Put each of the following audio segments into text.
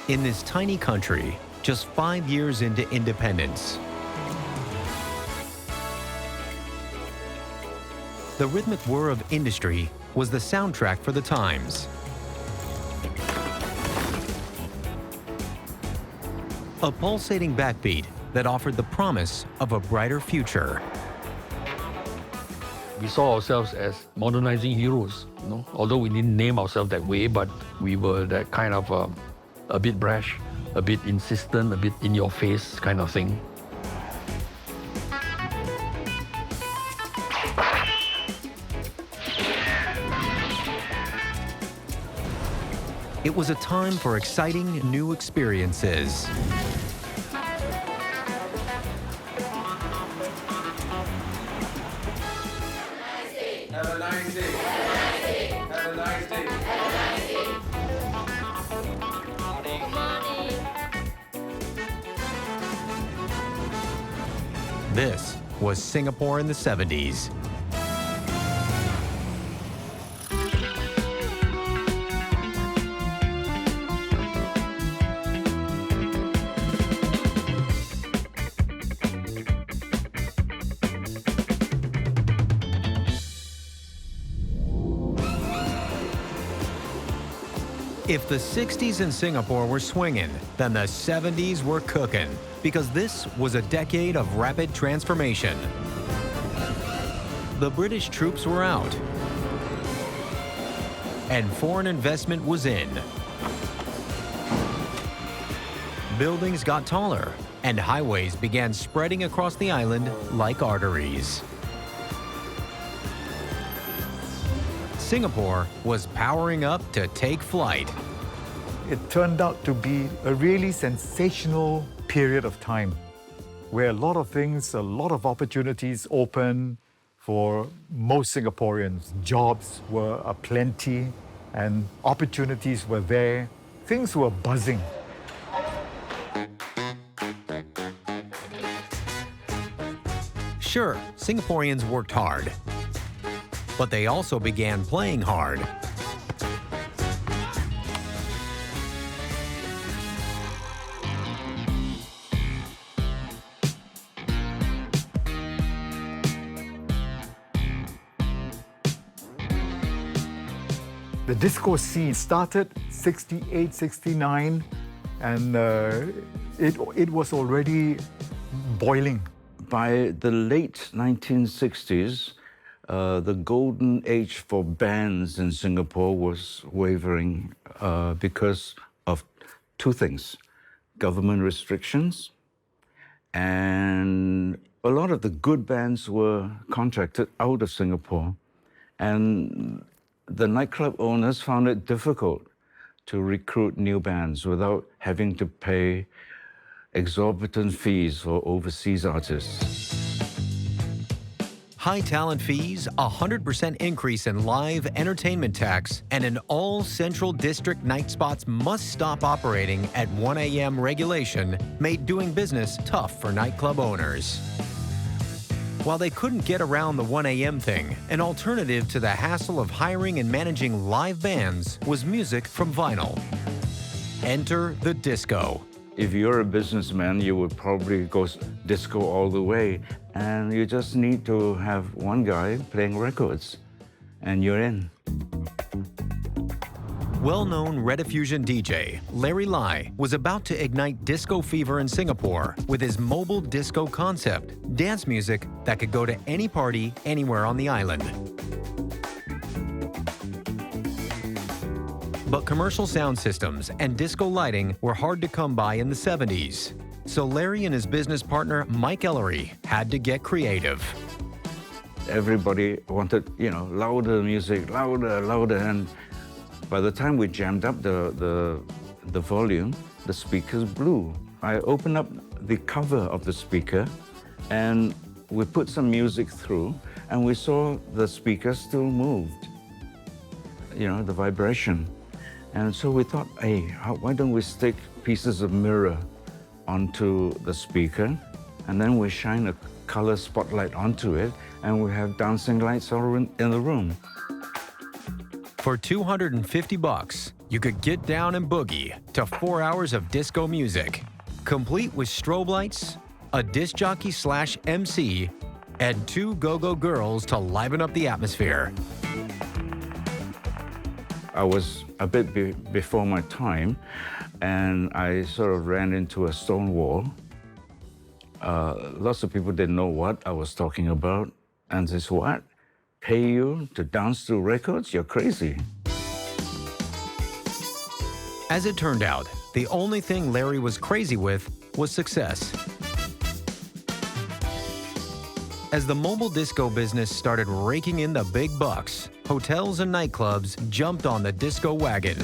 In this tiny country, just 5 years into independence, the rhythmic whir of industry was the soundtrack for the times. A pulsating backbeat that offered the promise of a brighter future. We saw ourselves as modernizing heroes, although we didn't name ourselves that way, but we were that kind of a bit brash, a bit insistent, a bit in your face kind of thing. It was a time for exciting new experiences. Have a nice day. Have a nice day. This was Singapore in the 70s. If the 60s in Singapore were swinging, then the 70s were cooking, because this was a decade of rapid transformation. The British troops were out, and foreign investment was in. Buildings got taller, and highways began spreading across the island like arteries. Singapore was powering up to take flight. It turned out to be a really sensational period of time where a lot of things, a lot of opportunities open for most Singaporeans. Jobs were aplenty and opportunities were there. Things were buzzing. Sure, Singaporeans worked hard, but they also began playing hard. The disco scene started 68, 69, and it was already boiling. By the late 1960s, the golden age for bands in Singapore was wavering because of two things: government restrictions, and a lot of the good bands were contracted out of Singapore. And the nightclub owners found it difficult to recruit new bands without having to pay exorbitant fees for overseas artists. High talent fees, a 100% increase in live entertainment tax, and an all-Central District night spots must stop operating at 1 a.m. regulation made doing business tough for nightclub owners. While they couldn't get around the 1 a.m. thing, an alternative to the hassle of hiring and managing live bands was music from vinyl. Enter the disco. If you're a businessman, you would probably go disco all the way, and you just need to have one guy playing records, and you're in. Well-known Rediffusion DJ Larry Lai was about to ignite disco fever in Singapore with his mobile disco concept, dance music that could go to any party anywhere on the island. But commercial sound systems and disco lighting were hard to come by in the 70s. So Larry and his business partner Mike Ellery had to get creative. Everybody wanted, louder music, louder, and by the time we jammed up the volume, the speakers blew. I opened up the cover of the speaker and we put some music through and we saw the speaker still moved, the vibration. And so we thought, hey, why don't we stick pieces of mirror onto the speaker and then we shine a color spotlight onto it and we have dancing lights all in the room. For $250, you could get down and boogie to 4 hours of disco music, complete with strobe lights, a disc jockey / MC, and 2 go-go girls to liven up the atmosphere. I was a bit before my time, and I sort of ran into a stone wall. Lots of people didn't know what I was talking about, and says, "What? Pay you to dance to records? You're crazy." As it turned out, the only thing Larry was crazy with was success. As the mobile disco business started raking in the big bucks, hotels and nightclubs jumped on the disco wagon.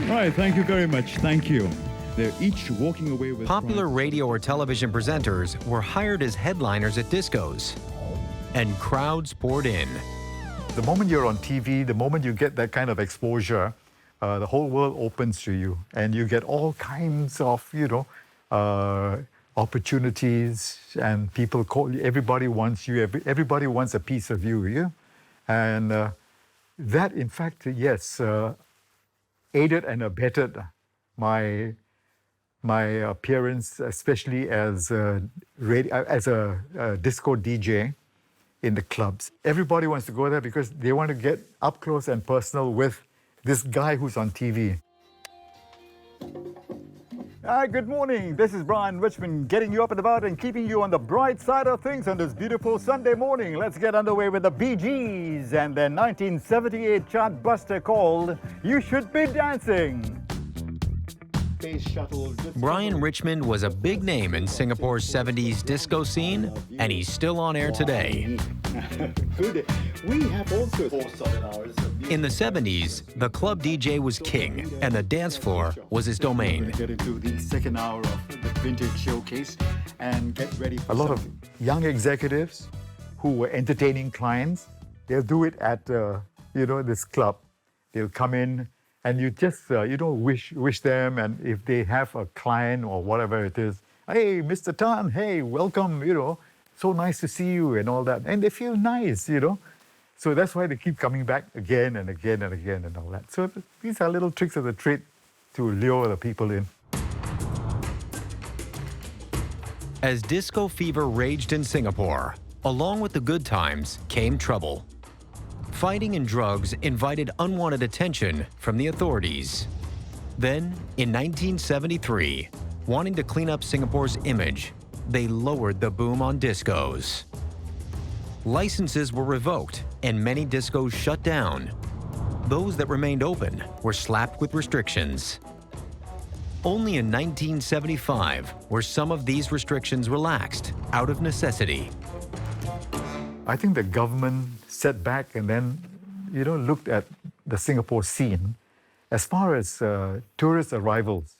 All right, thank you very much. Thank you. They're each walking away with Popular radio or television presenters were hired as headliners at discos, and crowds poured in. The moment you're on TV, the moment you get that kind of exposure, the whole world opens to you, and you get all kinds of, opportunities, and people call you. Everybody wants you. Everybody wants a piece of you. Yeah, and that, in fact, yes, aided and abetted my appearance, especially as a disco DJ in the clubs. Everybody wants to go there because they want to get up close and personal with this guy who's on TV. Hi, good morning. This is Brian Richmond, getting you up and about and keeping you on the bright side of things on this beautiful Sunday morning. Let's get underway with the Bee Gees and their 1978 chart buster called "You Should Be Dancing." Brian Richmond was a big name in Singapore's 70s disco scene, and he's still on air today. We have also 4 solid hours of music. In the 70s, the club DJ was king, and the dance floor was his domain. Get into the second hour of the vintage showcase and get ready for A lot of young executives who were entertaining clients, they'll do it at this club. They'll come in and you just wish them, and if they have a client or whatever it is, "Hey, Mr. Tan, hey, welcome, so nice to see you," and all that, and they feel nice, So that's why they keep coming back again and again and again and all that. So these are little tricks of the trade to lure the people in. As disco fever raged in Singapore, along with the good times came trouble. Fighting and drugs invited unwanted attention from the authorities. Then, in 1973, wanting to clean up Singapore's image, they lowered the boom on discos. Licenses were revoked and many discos shut down. Those that remained open were slapped with restrictions. Only in 1975 were some of these restrictions relaxed out of necessity. I think the government sat back and then, looked at the Singapore scene. As far as tourist arrivals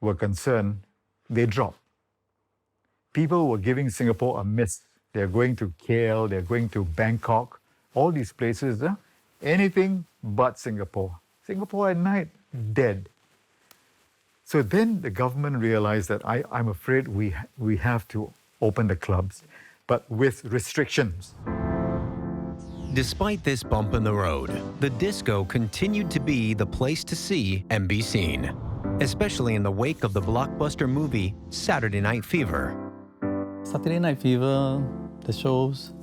were concerned, they dropped. People were giving Singapore a miss. They're going to KL, they're going to Bangkok, all these places, anything but Singapore. Singapore at night, dead. So then the government realized that I'm afraid we have to open the clubs, but with restrictions. Despite this bump in the road, the disco continued to be the place to see and be seen, especially in the wake of the blockbuster movie Saturday Night Fever. Saturday Night Fever, the shows,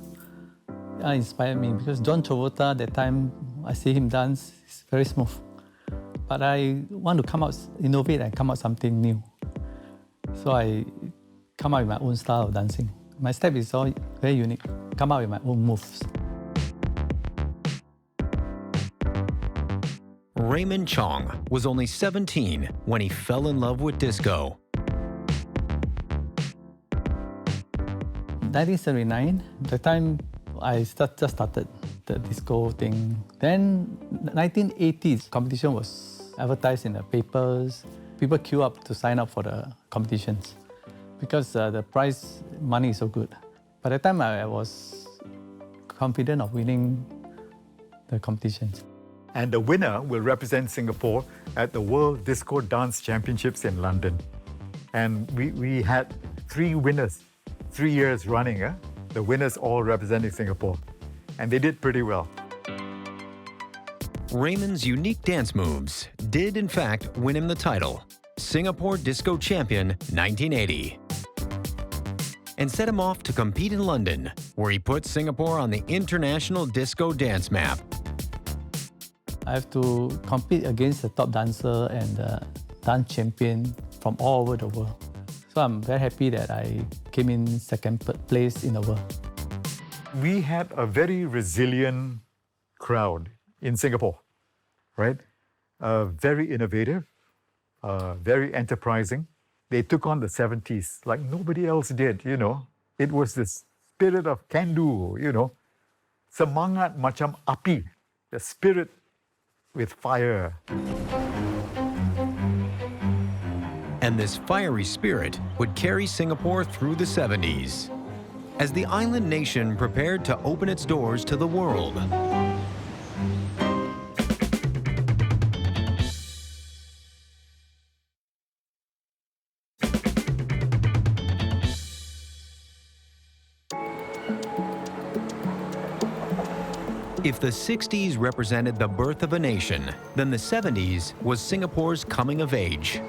inspired me because John Travolta, that time I see him dance, it's very smooth. But I want to come out, innovate and come out something new. So I come out with my own style of dancing. My step is all very unique, come out with my own moves. Raymond Chong was only 17 when he fell in love with disco. 1979, the time I just started the disco thing. Then 1980s, competition was advertised in the papers. People queue up to sign up for the competitions because the prize money is so good. By the time I was confident of winning the competitions. And the winner will represent Singapore at the World Disco Dance Championships in London. And we had 3 winners 3 years running, the winners all representing Singapore. And they did pretty well. Raymond's unique dance moves did, in fact, win him the title, Singapore Disco Champion 1980, and set him off to compete in London, where he put Singapore on the international disco dance map. I have to compete against the top dancer and the dance champion from all over the world. So I'm very happy that I came in second place in the world. We had a very resilient crowd in Singapore, right? Very innovative, very enterprising. They took on the 70s like nobody else did, you know. It was this spirit of can-do, you know. Semangat macam api, the spirit with fire. And this fiery spirit would carry Singapore through the 70s, as the island nation prepared to open its doors to the world. If the 60s represented the birth of a nation, then the 70s was Singapore's coming of age.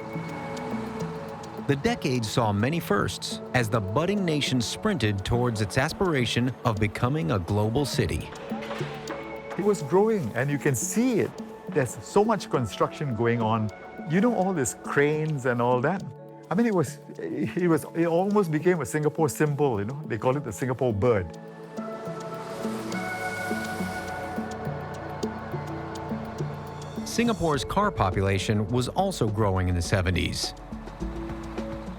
The decade saw many firsts as the budding nation sprinted towards its aspiration of becoming a global city. It was growing, and you can see it. There's so much construction going on. You know, all these cranes and all that. I mean, it almost became a Singapore symbol, you know. They call it the Singapore bird. Singapore's car population was also growing in the 70s.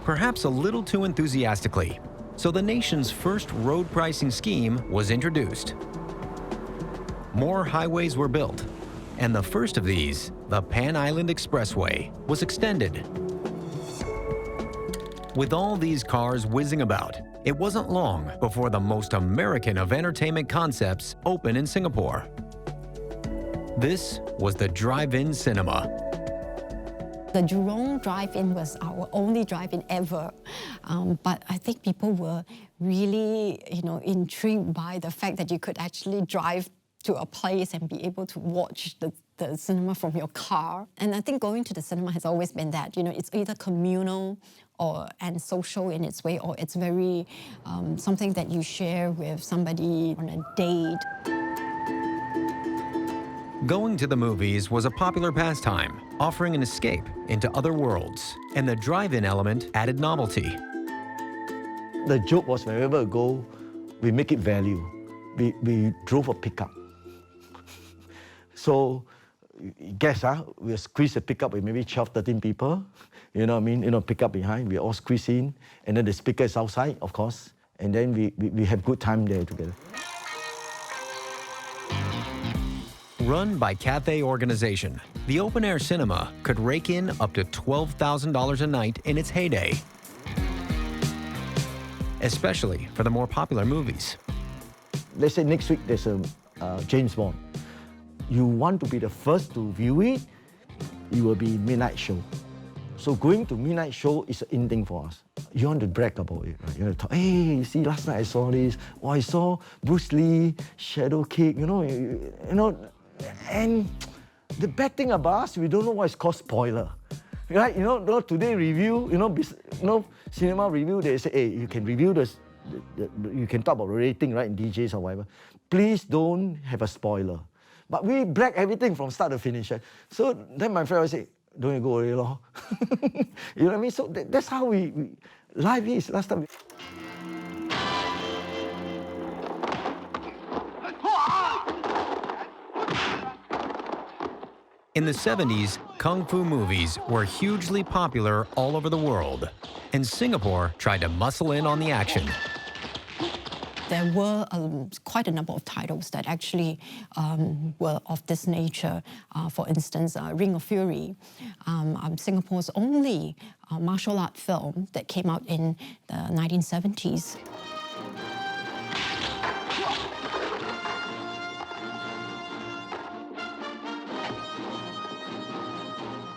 Perhaps a little too enthusiastically, so the nation's first road pricing scheme was introduced. More highways were built, and the first of these, the Pan Island Expressway, was extended. With all these cars whizzing about, it wasn't long before the most American of entertainment concepts opened in Singapore. This was the DriveIn Cinema. The Jurong drive-in was our only drive-in ever, but I think people were really, intrigued by the fact that you could actually drive to a place and be able to watch the cinema from your car. And I think going to the cinema has always been that, it's either communal and social in its way, or it's very something that you share with somebody on a date. Going to the movies was a popular pastime, offering an escape into other worlds, and the drive-in element added novelty. The joke was wherever we go, we make it value. We drove a pickup. So, guess, we'll squeeze a pickup with maybe 12, 13 people. You know what I mean? Pickup behind, we all squeeze in, and then the speaker is outside, of course, and then we have good time there together. Run by Cathay Organization, the open-air cinema could rake in up to $12,000 a night in its heyday, especially for the more popular movies. Let's say next week there's a James Bond. You want to be the first to view it, it will be midnight show. So going to midnight show is an in thing for us. You want to brag about it, right? You want to talk, hey, you see, last night I saw this, or I saw Bruce Lee, Shadow Kick, and the bad thing about us, we don't know what is called spoiler. Right? Today review, cinema review, they say, hey, you can review this, you can talk about rating, right, in DJs or whatever. Please don't have a spoiler. But we brag everything from start to finish. Right? So then my friend would say, don't you go away, lor. You know what I mean? So that's how life is last time. In the 70s, kung fu movies were hugely popular all over the world, and Singapore tried to muscle in on the action. There were quite a number of titles that actually were of this nature. For instance, Ring of Fury, Singapore's only martial art film that came out in the 1970s.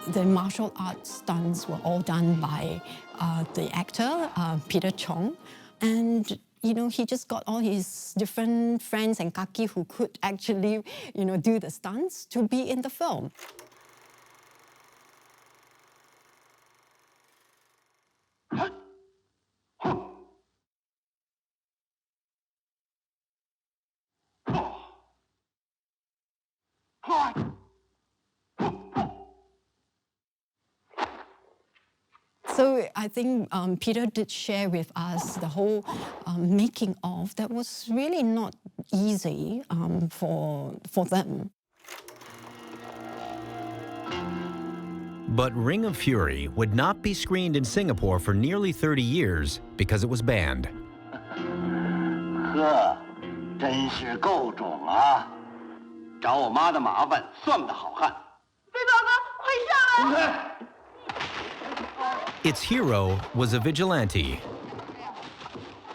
The martial arts stunts were all done by the actor, Peter Chong. And he just got all his different friends and kaki who could actually, do the stunts to be in the film. So I think Peter did share with us the whole making of that was really not easy for them. But Ring of Fury would not be screened in Singapore for nearly 30 years because it was banned. 呵，真是够种啊！找我妈的麻烦，算不得好汉。飞宝哥，快下来！ Its hero was a vigilante.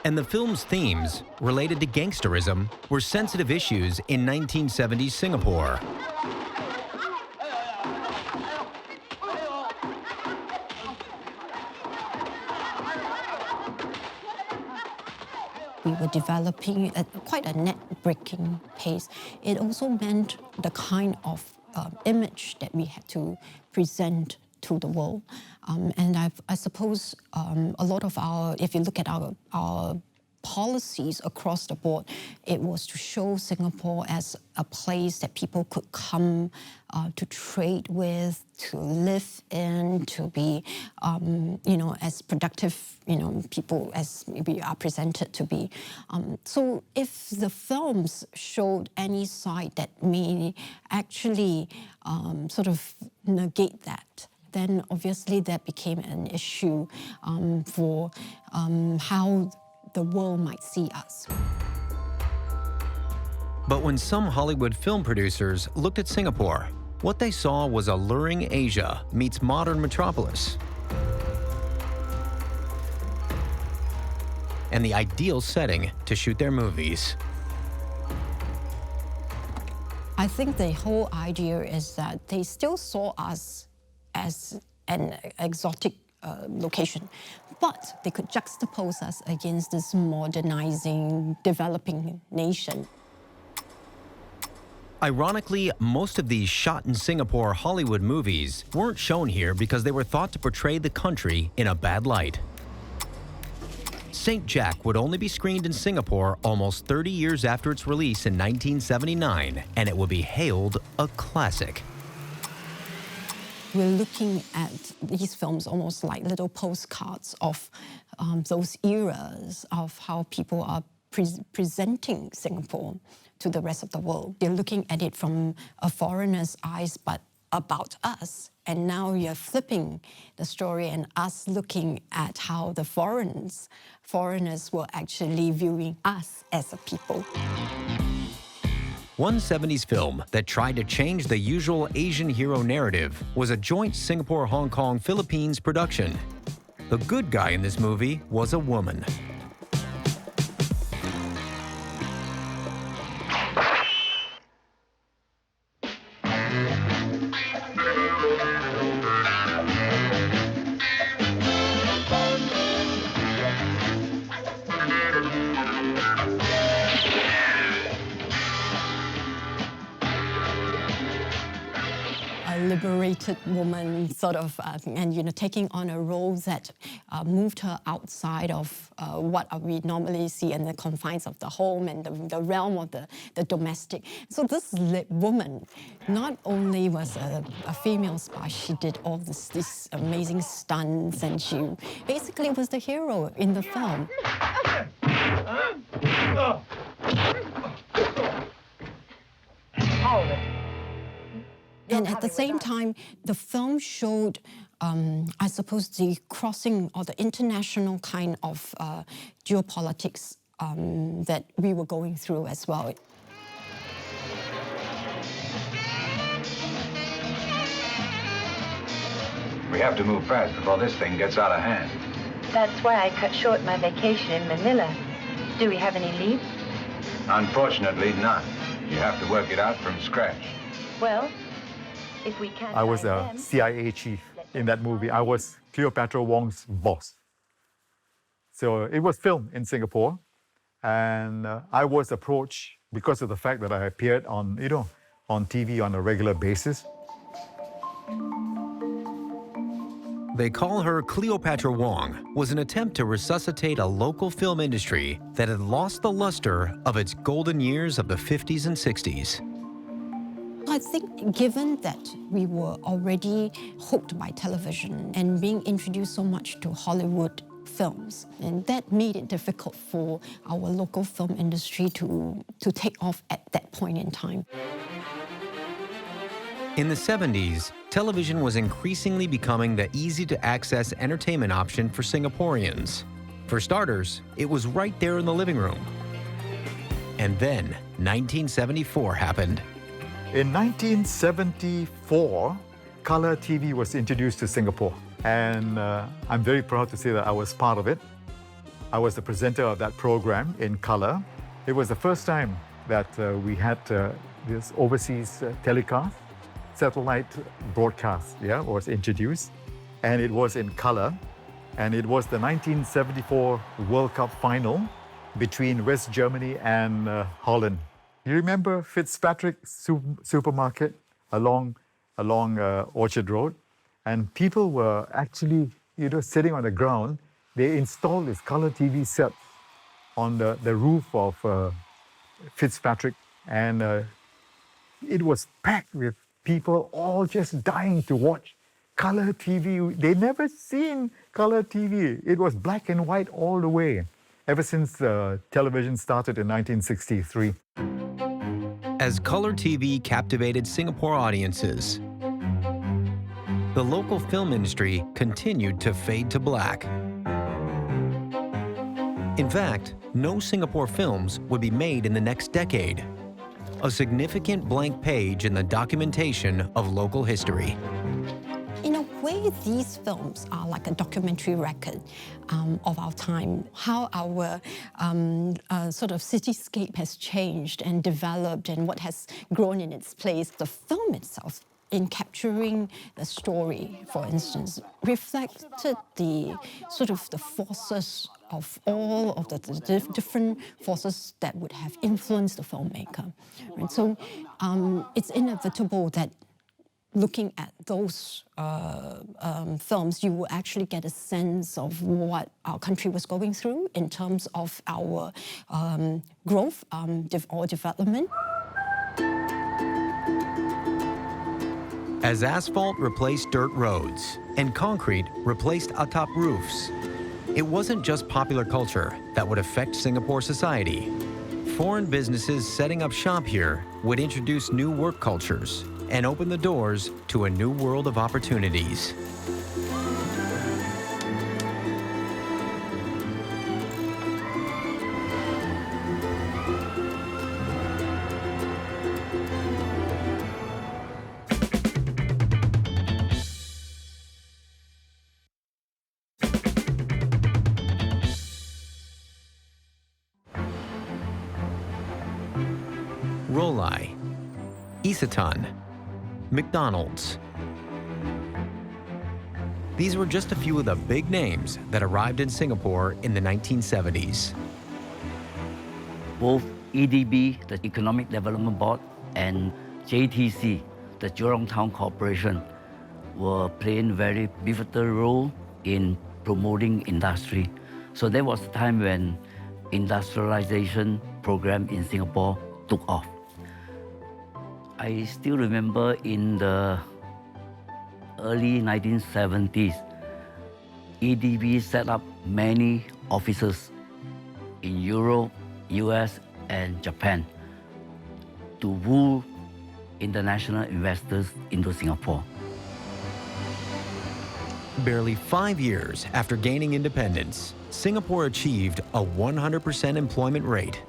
And the film's themes, related to gangsterism, were sensitive issues in 1970s Singapore. We were developing at quite a net-breaking pace. It also meant the kind of image that we had to present to the world. And I suppose a lot of if you look at our policies across the board, it was to show Singapore as a place that people could come to trade with, to live in, to be, as productive, people as we are presented to be. So if the films showed any side that may actually sort of negate that, then obviously that became an issue for how the world might see us. But when some Hollywood film producers looked at Singapore, what they saw was alluring Asia meets modern metropolis. And the ideal setting to shoot their movies. I think the whole idea is that they still saw us as an exotic location, but they could juxtapose us against this modernizing, developing nation. Ironically, most of these shot in Singapore Hollywood movies weren't shown here because they were thought to portray the country in a bad light. St. Jack would only be screened in Singapore almost 30 years after its release in 1979, and it would be hailed a classic. We're looking at these films almost like little postcards of those eras of how people are presenting Singapore to the rest of the world. They're looking at it from a foreigner's eyes, but about us. And now you're flipping the story and us looking at how the foreigners were actually viewing us as a people. One 70s film that tried to change the usual Asian hero narrative was a joint Singapore-Hong Kong-Philippines production. The good guy in this movie was a woman. Liberated woman, sort of, and taking on a role that moved her outside of what we normally see in the confines of the home and the realm of the domestic. So this woman not only was a female spy, she did all these amazing stunts, and she basically was the hero in the film. And at the same time, the film showed, I suppose, the crossing or the international kind of geopolitics that we were going through as well. We have to move fast before this thing gets out of hand. That's why I cut short my vacation in Manila. Do we have any leave? Unfortunately, none. You have to work it out from scratch. Well, if we can't. I was a them, CIA chief in that movie. I was Cleopatra Wong's boss. So it was filmed in Singapore, and I was approached because of the fact that I appeared on, on TV on a regular basis. They call her Cleopatra Wong, was an attempt to resuscitate a local film industry that had lost the luster of its golden years of the 50s and 60s. I think given that we were already hooked by television and being introduced so much to Hollywood films, and that made it difficult for our local film industry to take off at that point in time. In the 70s, television was increasingly becoming the easy-to-access entertainment option for Singaporeans. For starters, it was right there in the living room. And then 1974 happened. In 1974, color TV was introduced to Singapore, and I'm very proud to say that I was part of it. I was the presenter of that program in color. It was the first time that we had this overseas telecast, satellite broadcast, was introduced, and it was in color, and it was the 1974 World Cup final between West Germany and Holland. You remember Fitzpatrick supermarket along Orchard Road? And people were actually, sitting on the ground. They installed this color TV set on the roof of Fitzpatrick, and it was packed with people all just dying to watch color TV. They never seen color TV. It was black and white all the way, ever since television started in 1963. As color TV captivated Singapore audiences, the local film industry continued to fade to black. In fact, no Singapore films would be made in the next decade, a significant blank page in the documentation of local history. In a way, these films are like a documentary record of our time, how our sort of cityscape has changed and developed and what has grown in its place. The film itself, in capturing the story, for instance, reflected the sort of the forces of all of the different forces that would have influenced the filmmaker. And so it's inevitable that looking at those films, you will actually get a sense of what our country was going through in terms of our growth or development. As asphalt replaced dirt roads and concrete replaced atap roofs, it wasn't just popular culture that would affect Singapore society. Foreign businesses setting up shop here would introduce new work cultures and open the doors to a new world of opportunities. Rolai, Isatan, McDonald's. These were just a few of the big names that arrived in Singapore in the 1970s. Both EDB, the Economic Development Board, and JTC, the Jurong Town Corporation, were playing very pivotal role in promoting industry. So there was a time when industrialization program in Singapore took off. I still remember in the early 1970s, EDB set up many offices in Europe, US, and Japan to woo international investors into Singapore. Barely 5 years after gaining independence, Singapore achieved a 100% employment rate.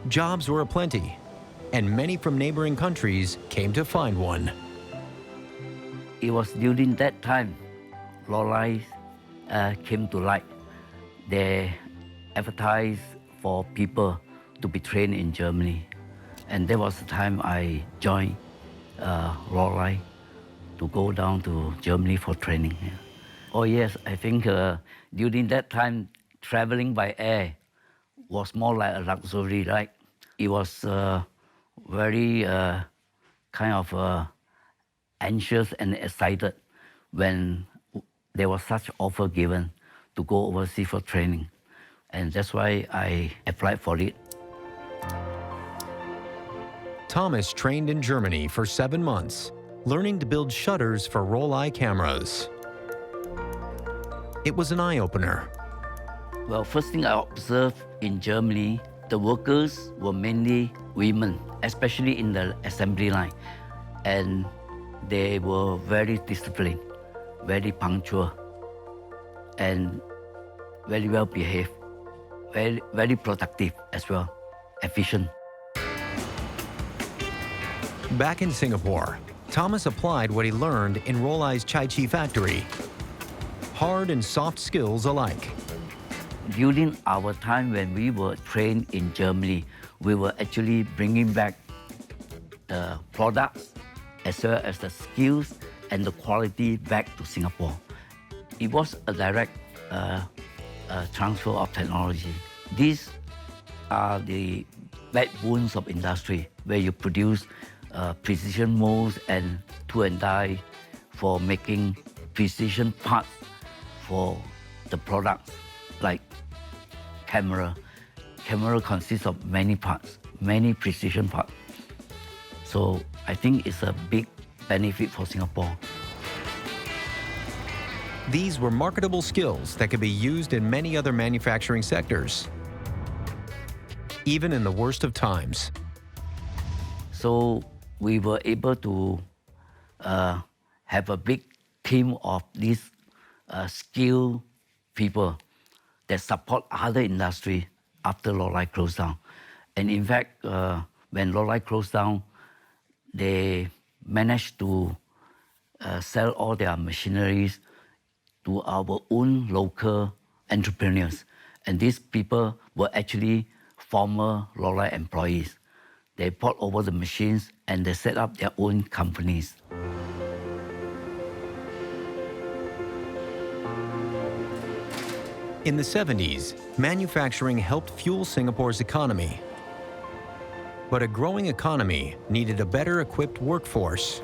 Jobs were aplenty, and many from neighboring countries came to find one. It was during that time Rolai came to light. They advertised for people to be trained in Germany. And that was the time I joined Rolai to go down to Germany for training. Oh yes, I think during that time, traveling by air was more like a luxury, right? It was very kind of anxious and excited when there was such offer given to go overseas for training. And that's why I applied for it. Thomas trained in Germany for 7 months, learning to build shutters for roll-eye cameras. It was an eye-opener. Well, first thing I observed in Germany, the workers were mainly women, especially in the assembly line. And they were very disciplined, very punctual, and very well behaved, very productive as well, efficient. Back in Singapore, Thomas applied what he learned in Roll-Eye's Chai Chi factory. Hard and soft skills alike. During our time when we were trained in Germany, we were actually bringing back the products as well as the skills and the quality back to Singapore. It was a direct transfer of technology. These are the backbones of industry where you produce precision molds and tool and die for making precision parts for the products, like camera. Camera consists of many parts, many precision parts. So I think it's a big benefit for Singapore. These were marketable skills that could be used in many other manufacturing sectors, even in the worst of times. So we were able to have a big team of these skilled people that support other industry after Roll-Eye closed down. And in fact, when Roll-Eye closed down, they managed to sell all their machineries to our own local entrepreneurs. And these people were actually former Roll-Eye employees. They bought over the machines and they set up their own companies. In the 70s, manufacturing helped fuel Singapore's economy. But a growing economy needed a better equipped workforce.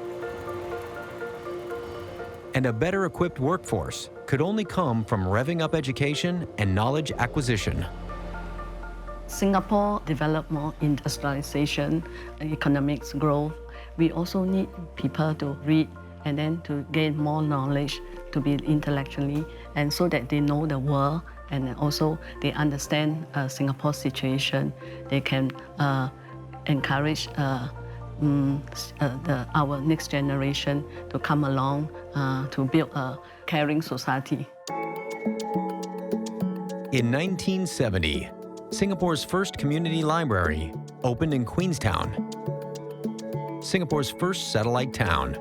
And a better equipped workforce could only come from revving up education and knowledge acquisition. Singapore developed more industrialization, economics growth. We also need people to read and then to gain more knowledge, to be intellectually, and so that they know the world and also they understand Singapore's situation. They can encourage our next generation to come along to build a caring society. In 1970, Singapore's first community library opened in Queenstown, Singapore's first satellite town.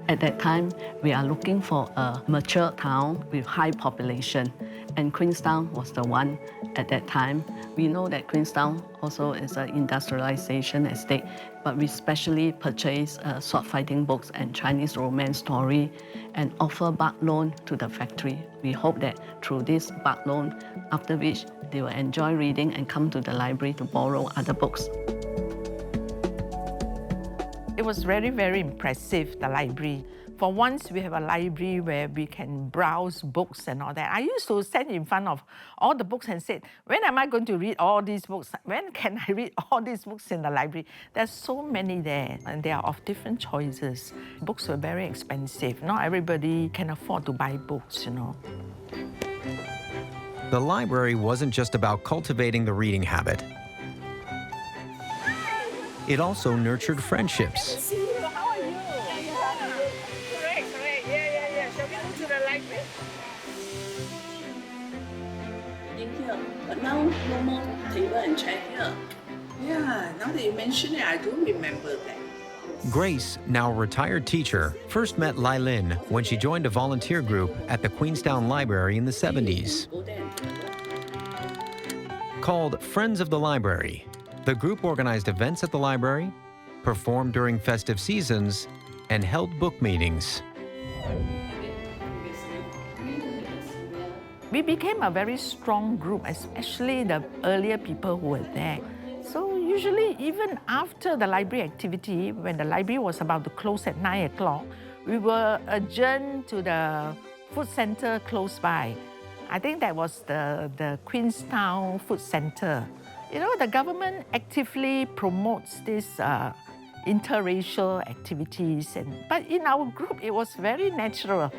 At that time, we are looking for a mature town with high population, and Queenstown was the one at that time. We know that Queenstown also is an industrialization estate, but we specially purchase sword fighting books and Chinese romance story and offer bulk loan to the factory. We hope that through this bulk loan, after which they will enjoy reading and come to the library to borrow other books. It was very, very impressive, the library. For once, we have a library where we can browse books and all that. I used to stand in front of all the books and say, when am I going to read all these books? When can I read all these books in the library? There's so many there, and they are of different choices. Books were very expensive. Not everybody can afford to buy books, you know. The library wasn't just about cultivating the reading habit. It also nurtured friendships. How are you? Correct. Yeah. Shall we go to the library? In here, but now no more table and chair here. Yeah, now that you mention it, I do remember that. Grace, now a retired teacher, first met Lai Lin when she joined a volunteer group at the Queenstown Library in the 70s. Called Friends of the Library, the group organized events at the library, performed during festive seasons, and held book meetings. We became a very strong group, especially the earlier people who were there. So usually, even after the library activity, when the library was about to close at 9 o'clock, we were adjourned to the food center close by. I think that was the Queenstown Food Center. You know, the government actively promotes this interracial activities, but in our group, it was very natural.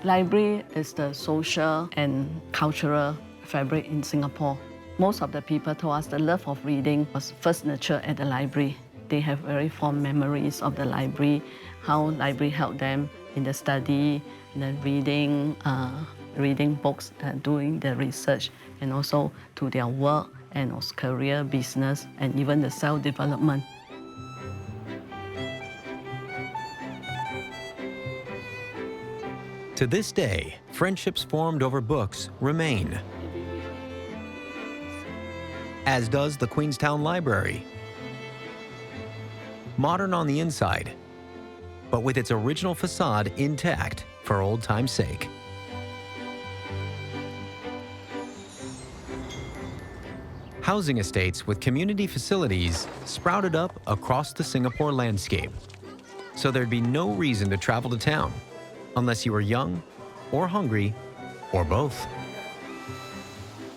Library is the social and cultural fabric in Singapore. Most of the people told us the love of reading was first nurtured at the library. They have very fond memories of the library, how library helped them in the study, in the reading books, doing the research, and also to their work and also career, business, and even the self-development. To this day, friendships formed over books remain, as does the Queenstown Library. Modern on the inside, but with its original facade intact for old time's sake. Housing estates with community facilities sprouted up across the Singapore landscape, so there'd be no reason to travel to town unless you were young or hungry or both.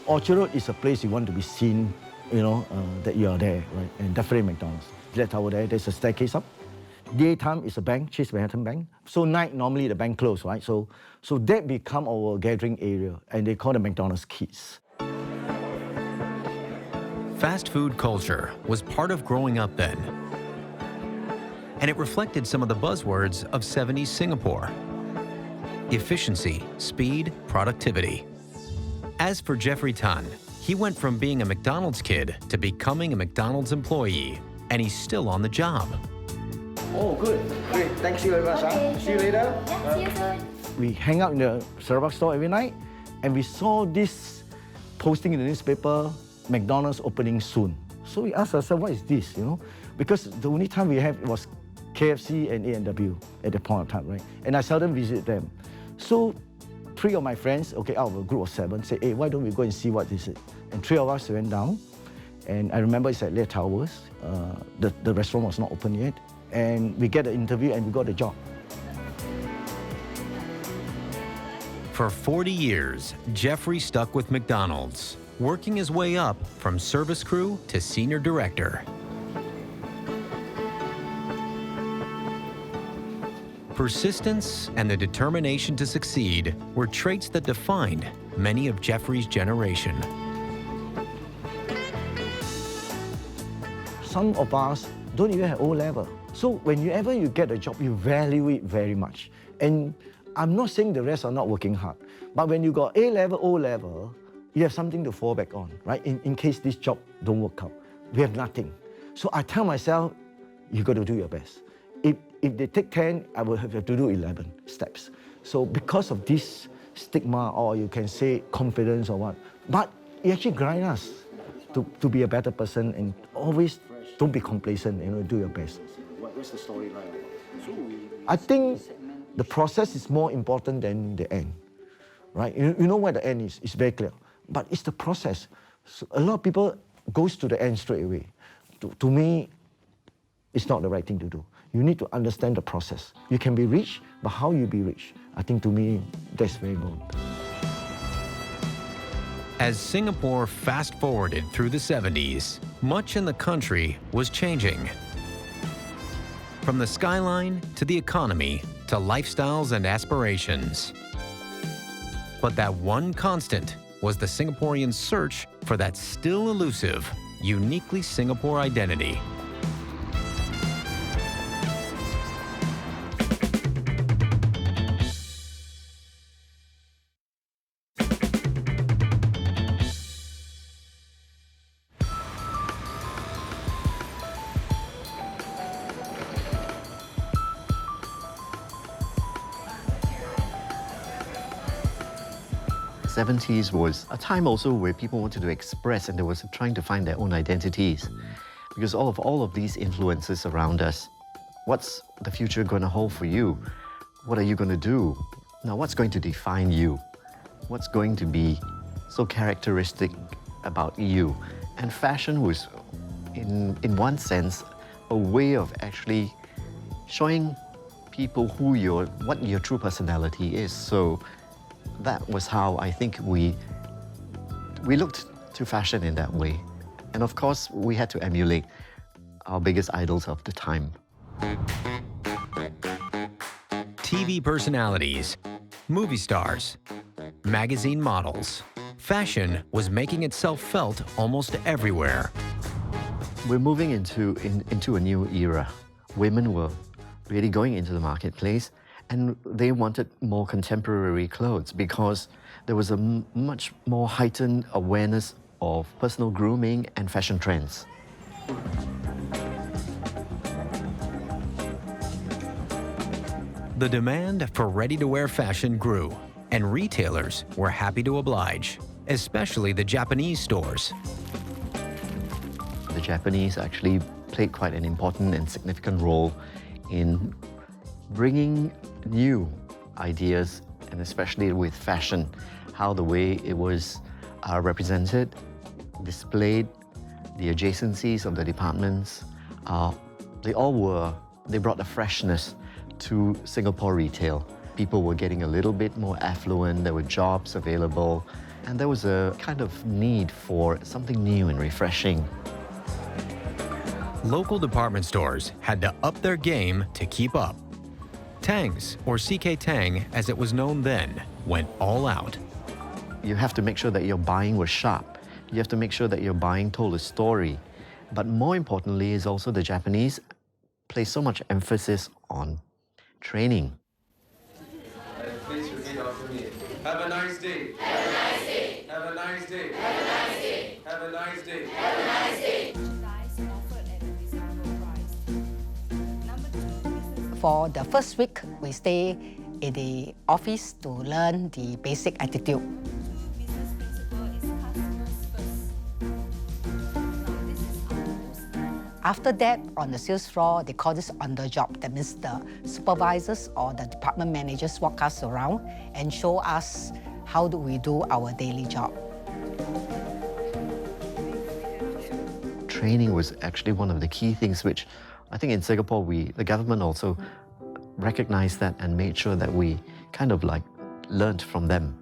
Orchard Road is a place you want to be seen, you know, that you are there, right? And definitely McDonald's. That tower there, there's a staircase up. Daytime is a bank, Chase Manhattan Bank. So night, normally the bank closed, right? So that become our gathering area, and they call the McDonald's Kids. Fast food culture was part of growing up then, and it reflected some of the buzzwords of 70s Singapore: efficiency, speed, productivity. As for Jeffrey Tan, he went from being a McDonald's kid to becoming a McDonald's employee, and he's still on the job. Oh, good. Great. Thanks you very much. Okay, See you later. Yeah, see you soon. We hang out in the Starbucks store every night, and we saw this posting in the newspaper, McDonald's opening soon. So we asked ourselves, what is this, you know? Because the only time we have was KFC and A&W at the point of time, right? And I seldom visit them. So 3 of my friends, okay, out of a group of 7, said, hey, why don't we go and see what this is? And 3 of us went down, and I remember it's at Lear Towers. The restaurant was not open yet. And we get an interview and we got the job. For 40 years, Jeffrey stuck with McDonald's, working his way up from service crew to senior director. Persistence and the determination to succeed were traits that defined many of Jeffrey's generation. Some of us don't even have O-level. So whenever you get a job, you value it very much. And I'm not saying the rest are not working hard, but when you got A-level, O-level, you have something to fall back on, right? In case this job don't work out. We have nothing. So I tell myself, you got to do your best. If they take 10, I will have to do 11 steps. So because of this stigma, or you can say confidence or what, but it actually grinds us to be a better person, and always don't be complacent, you know, do your best. What's the storyline? I think the process is more important than the end, right? You know where the end is, it's very clear. But it's the process. So a lot of people goes to the end straight away. To me, it's not the right thing to do. You need to understand the process. You can be rich, but how you be rich? I think to me, that's very important. As Singapore fast-forwarded through the 70s, much in the country was changing. From the skyline to the economy to lifestyles and aspirations. But that one constant was the Singaporean search for that still elusive, uniquely Singapore identity. '70s was a time also where people wanted to express, and they were trying to find their own identities. Because all of these influences around us, what's the future going to hold for you? What are you going to do? Now, what's going to define you? What's going to be so characteristic about you? And fashion was, in one sense, a way of actually showing people what your true personality is. So that was how I think we looked to fashion in that way. And of course, we had to emulate our biggest idols of the time. TV personalities, movie stars, magazine models. Fashion was making itself felt almost everywhere. We're moving into a new era. Women were really going into the marketplace, and they wanted more contemporary clothes because there was a much more heightened awareness of personal grooming and fashion trends. The demand for ready-to-wear fashion grew, and retailers were happy to oblige, especially the Japanese stores. The Japanese actually played quite an important and significant role in bringing new ideas, and especially with fashion, how the way it was represented, displayed, the adjacencies of the departments, they brought a freshness to Singapore retail. People were getting a little bit more affluent, there were jobs available, and there was a kind of need for something new and refreshing. Local department stores had to up their game to keep up. Tang's, or CK Tang as it was known then, went all out. You have to make sure that your buying was sharp. You have to make sure that your buying told a story. But more importantly is also the Japanese place so much emphasis on training. Please repeat after me. Have a nice day. Have a nice day. Have a nice day. Have a nice day. Have a nice day. Have a nice day. For the first week, we stay in the office to learn the basic attitude. After that, on the sales floor, they call this on the job. That means the supervisors or the department managers walk us around and show us how do we do our daily job. Training was actually one of the key things which I think in Singapore, the government also recognized that and made sure that we kind of like learned from them.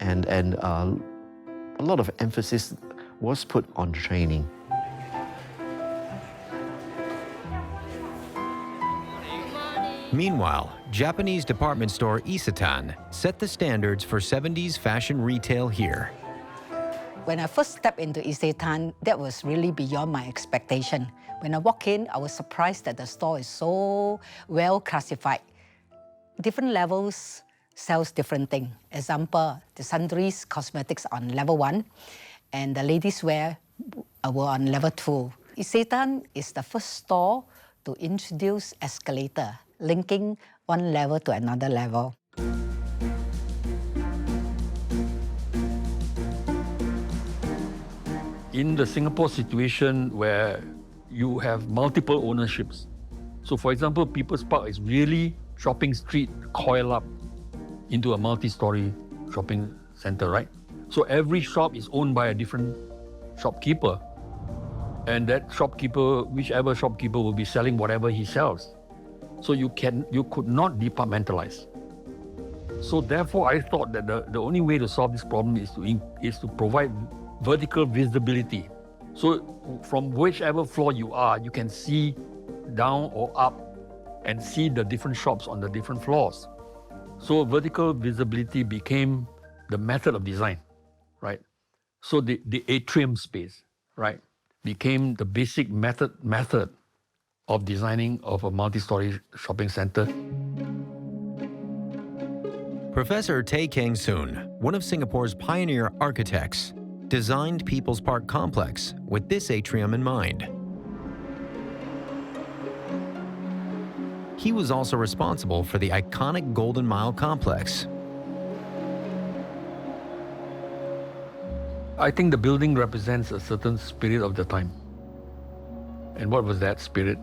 And a lot of emphasis was put on training. Meanwhile, Japanese department store Isetan set the standards for 70s fashion retail here. When I first stepped into Isetan, that was really beyond my expectation. When I walk in, I was surprised that the store is so well classified. Different levels sells different things. Example, the sundries cosmetics on level 1, and the ladies' wear were on level 2. Isetan is the first store to introduce escalator, linking one level to another level. In the Singapore situation where you have multiple ownerships, so for example, People's Park is really shopping street coiled up into a multi-story shopping center, right? So every shop is owned by a different shopkeeper. And that shopkeeper, whichever shopkeeper will be selling whatever he sells. So you could not departmentalize. So therefore, I thought that the only way to solve this problem is to provide vertical visibility. So from whichever floor you are, you can see down or up and see the different shops on the different floors. So vertical visibility became the method of design, right? So the atrium space, right, became the basic method of designing of a multi-story shopping center. Professor Tay Keng Soon, one of Singapore's pioneer architects, designed People's Park complex with this atrium in mind. He was also responsible for the iconic Golden Mile complex. I think the building represents a certain spirit of the time. And what was that spirit?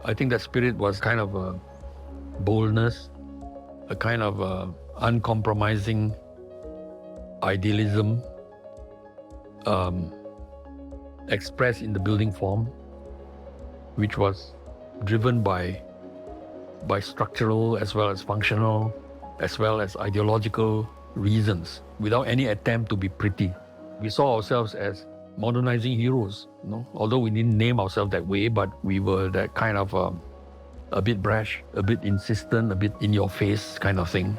I think that spirit was kind of a boldness, a kind of uncompromising idealism expressed in the building form, which was driven by structural as well as functional, as well as ideological reasons, without any attempt to be pretty. We saw ourselves as modernizing heroes, you know? Although we didn't name ourselves that way, but we were that kind of a bit brash, a bit insistent, a bit in your face kind of thing.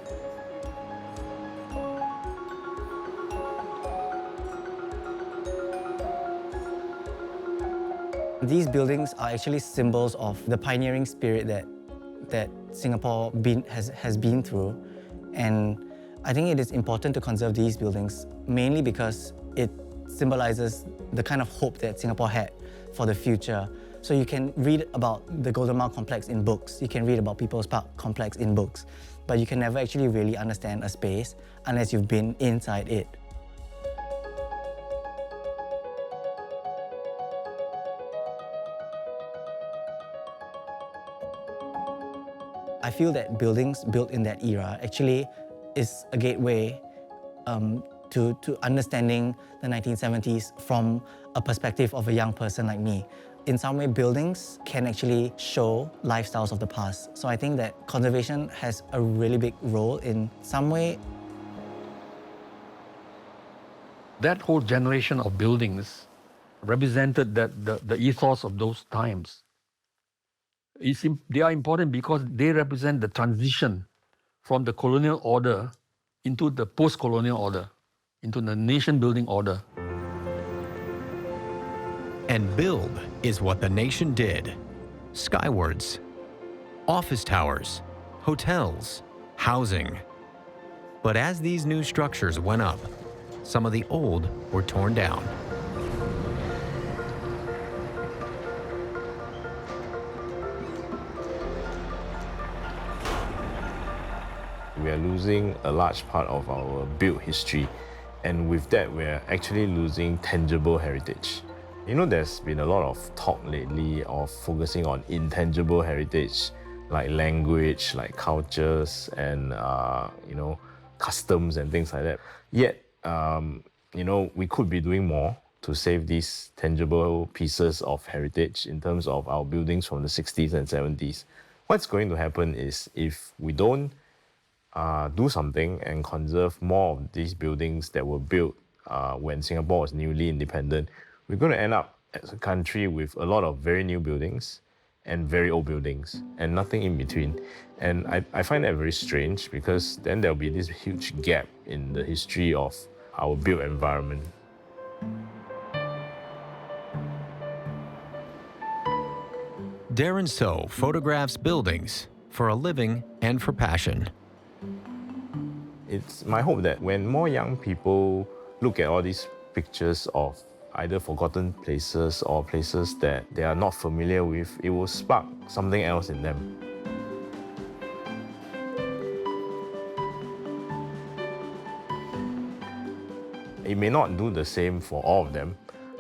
These buildings are actually symbols of the pioneering spirit that Singapore has been through. And I think it is important to conserve these buildings, mainly because it symbolizes the kind of hope that Singapore had for the future. So you can read about the Golden Mile complex in books, you can read about People's Park complex in books, but you can never actually really understand a space unless you've been inside it. I feel that buildings built in that era actually is a gateway to understanding the 1970s from a perspective of a young person like me. In some way, buildings can actually show lifestyles of the past. So I think that conservation has a really big role in some way. That whole generation of buildings represented the ethos of those times. They are important because they represent the transition from the colonial order into the post-colonial order, into the nation-building order. And build is what the nation did. Skywards, office towers, hotels, housing. But as these new structures went up, some of the old were torn down. We are losing a large part of our built history, and with that, we're actually losing tangible heritage. You know, there's been a lot of talk lately of focusing on intangible heritage, like language, like cultures, and you know, customs and things like that. Yet, you know, we could be doing more to save these tangible pieces of heritage in terms of our buildings from the 60s and 70s. What's going to happen is if we don't do something and conserve more of these buildings that were built when Singapore was newly independent, we're going to end up as a country with a lot of very new buildings and very old buildings and nothing in between. And I find that very strange because then there'll be this huge gap in the history of our built environment. Darren So photographs buildings for a living and for passion. It's my hope that when more young people look at all these pictures of either forgotten places or places that they are not familiar with, it will spark something else in them. It may not do the same for all of them,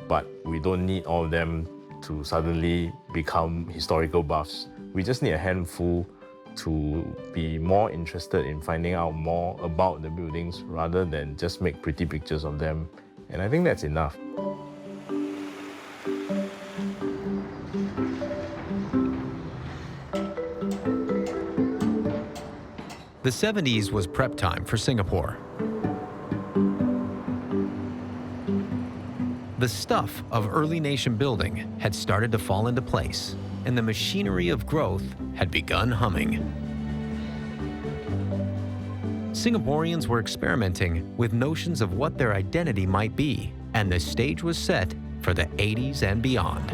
but we don't need all of them to suddenly become historical buffs. We just need a handful to be more interested in finding out more about the buildings rather than just make pretty pictures of them. And I think that's enough. The 70s was prep time for Singapore. The stuff of early nation building had started to fall into place, and the machinery of growth had begun humming. Singaporeans were experimenting with notions of what their identity might be, and the stage was set for the 80s and beyond.